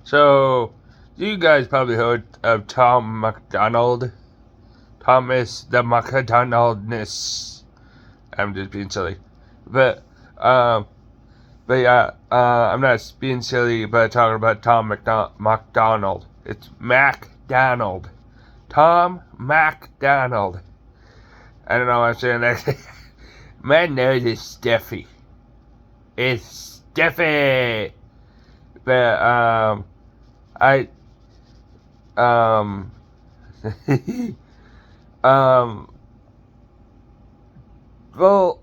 So, you guys probably heard of Tom McDonald. Thomas the McDonaldness. I'm just being silly. But, um, I'm not being silly, but talking about Tom McDonald. It's MacDonald. Tom MacDonald. I don't know why I'm saying that. My nose is stuffy. It's stuffy. But, I, um, um, well,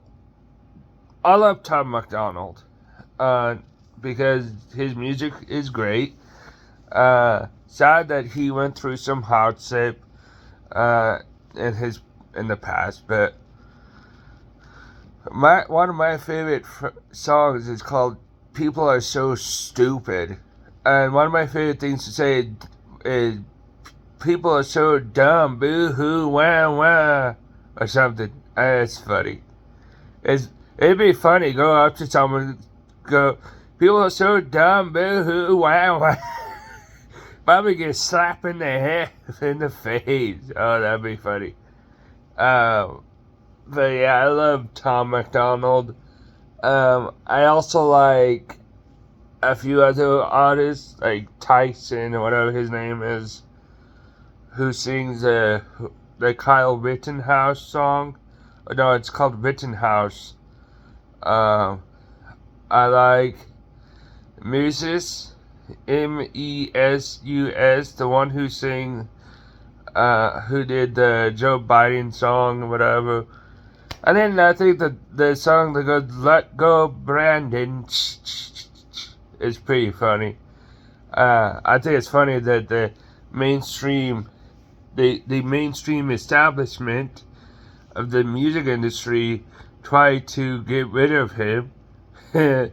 I love Tom McDonald, because his music is great. Sad that he went through some hardship, uh, in the past, but one of my favorite songs is called "People Are So Stupid," and one of my favorite things to say is "People are so dumb, boo hoo, wah wah," or something. It's funny. It'd be funny. Go up to someone, go, "People are so dumb, boo hoo, wah wah." Probably get slapped in the head, in the face. Oh, that'd be funny. Um, but yeah, I love Tom McDonald. I also like a few other artists, like Tyson or whatever his name is, who sings the Kyle Rittenhouse song. No, it's called Rittenhouse. Um, I like Muses, Mesus, the one who who did the Joe Biden song or whatever. And then I think the song that goes "Let Go Brandon" is pretty funny. I think it's funny that mainstream, the mainstream establishment of the music industry tried to get rid of him, and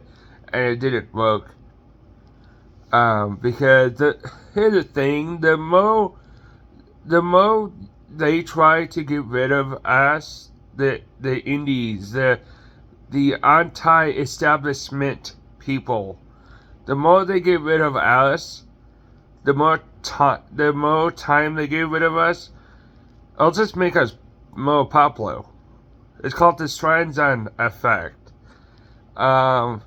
it didn't work. Because here's the thing: the more they try to get rid of us, the indies, the anti-establishment people, the more they get rid of us, the more time they get rid of us, it'll just make us more popular. It's called the Streisand effect. Um,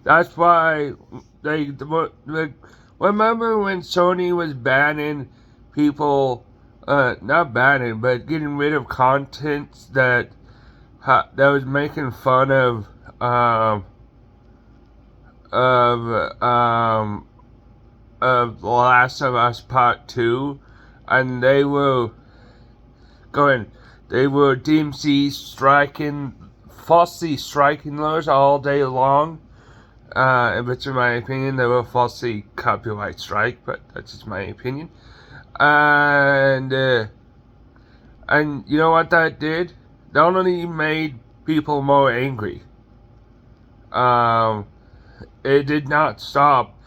that's why remember when Sony was banning people, not banning, but getting rid of content that was making fun of of The Last of Us Part 2, and they were DMC striking, falsely striking those all day long, which in my opinion, they were falsely copyright strike, but that's just my opinion. And you know what that did? That only made people more angry. It did not stop.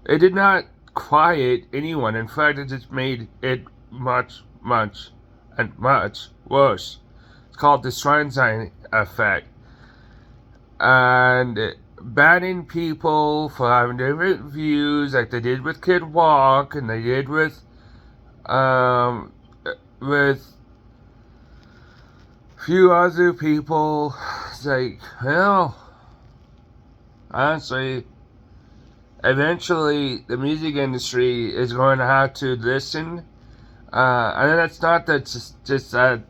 It did not quiet anyone. In fact, it just made it much, much, and much worse. It's called the Streisand effect. And banning people for having different views, like they did with Kid Walk, and they did with few other people. It's like, well, honestly, eventually the music industry is going to have to listen. And that's not that just that.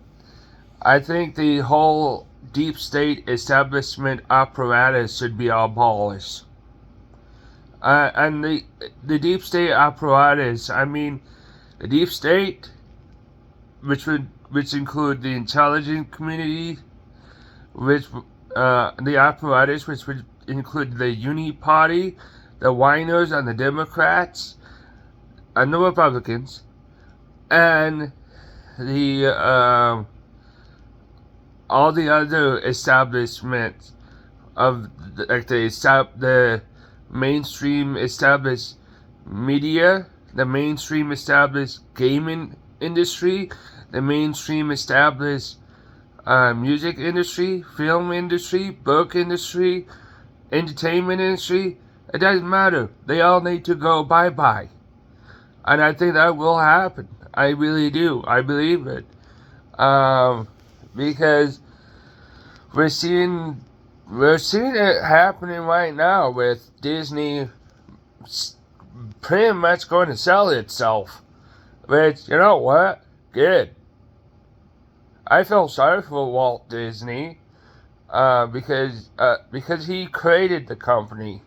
I think the whole deep state establishment apparatus should be abolished. And the deep state apparatus, I mean, the deep state, which include the intelligence community, which the apparatus, which would include the Uni Party, the whiners and the Democrats, and the Republicans, and the all the other establishments of the mainstream established media, the mainstream established gaming industry, the mainstream established music industry, film industry, book industry, entertainment industry, It doesn't matter. They all need to go bye-bye. And I think that will happen. I really do. I believe it. Because we're seeing it happening right now with Disney pretty much going to sell itself. Which, you know what? Good. I feel sorry for Walt Disney, because he created the company.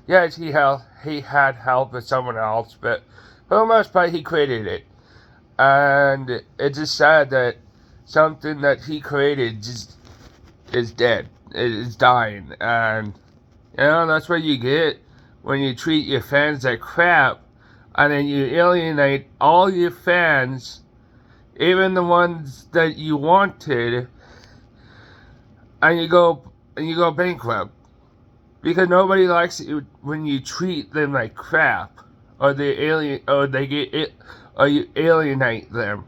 Yes, he had help with someone else, but for the most part, he created it. And it's just sad that something that he created just is dead. It is dying. And, that's what you get when you treat your fans like crap, and then you alienate all your fans, even the ones that you wanted, and you go bankrupt. Because nobody likes it when you treat them like crap, or you alienate them.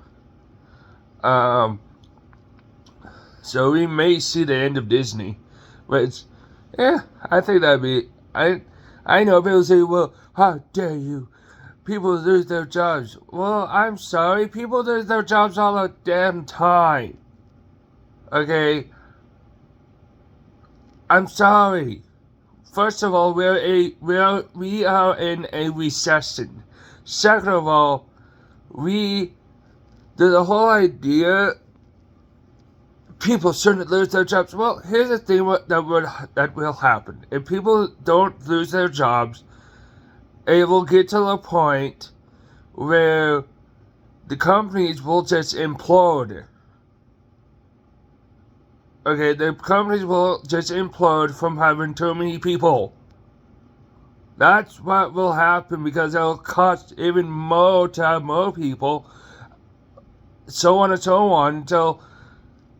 So we may see the end of Disney, which, I think that'd be. I know people say, well, how dare you? People lose their jobs. Well, I'm sorry, people lose their jobs all the damn time. Okay? I'm sorry. First of all, we are in a recession. Second of all, the whole idea people shouldn't lose their jobs. Well, here's the thing that will happen. If people don't lose their jobs, it will get to the point where the companies will just implode. Okay, the companies will just implode from having too many people. That's what will happen, because it'll cost even more to have more people. So on and so on, until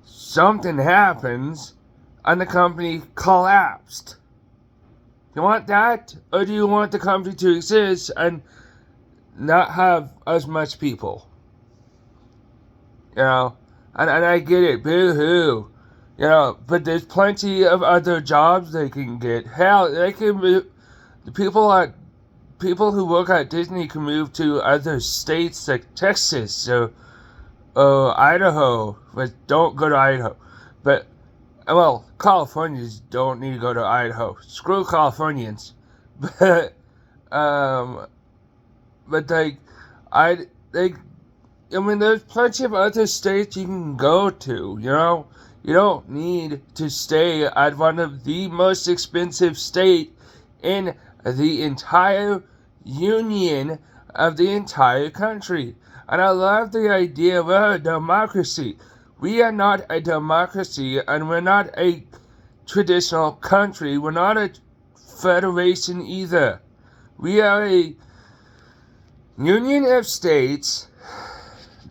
something happens and the company collapsed. You want that? Or do you want the company to exist and not have as much people? And I get it, boo-hoo. But there's plenty of other jobs they can get. Hell, they can move. The people who work at Disney can move to other states like Texas or Idaho. But don't go to Idaho. But, well, Californians don't need to go to Idaho. Screw Californians. But there's plenty of other states you can go to, You don't need to stay at one of the most expensive states in the entire union of the entire country. And I love the idea of a democracy. We are not a democracy, and we're not a traditional country. We're not a federation either. We are a union of states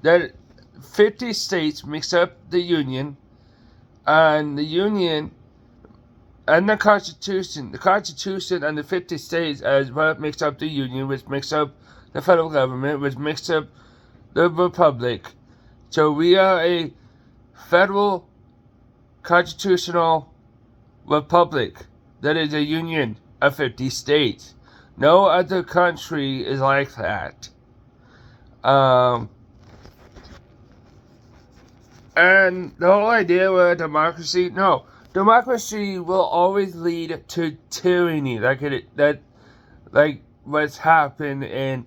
that 50 states makes up the union. And the union and the Constitution and the 50 states as what makes up the union, which makes up the federal government, which makes up the republic. So we are a federal constitutional republic that is a union of 50 states. No other country is like that. And the whole idea of a democracy, no. Democracy will always lead to tyranny, like what's happened in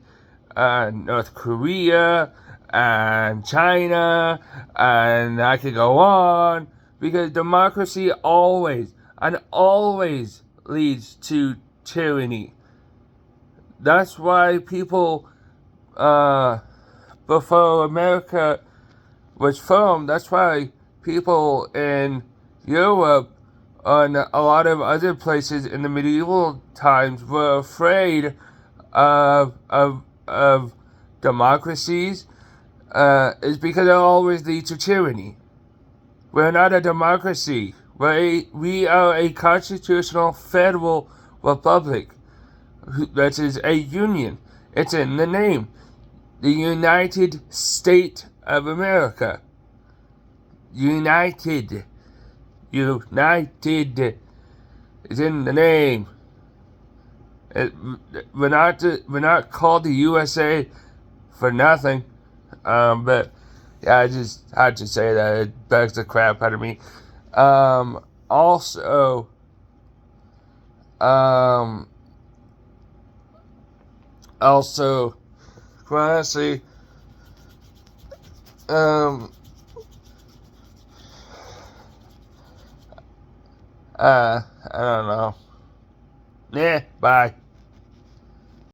North Korea and China, and I could go on, because democracy always leads to tyranny. That's why people, before America was formed, that's why people in Europe and a lot of other places in the medieval times were afraid of democracies, is because it always leads to tyranny. We're not a democracy. We are a constitutional federal republic. That is a union. It's in the name. The United States of America. United is in the name. It, we're not called the USA for nothing. But yeah, I just had to say that. It bugs the crap out of me. Also, um, also, quite honestly, I don't know. Yeah, bye.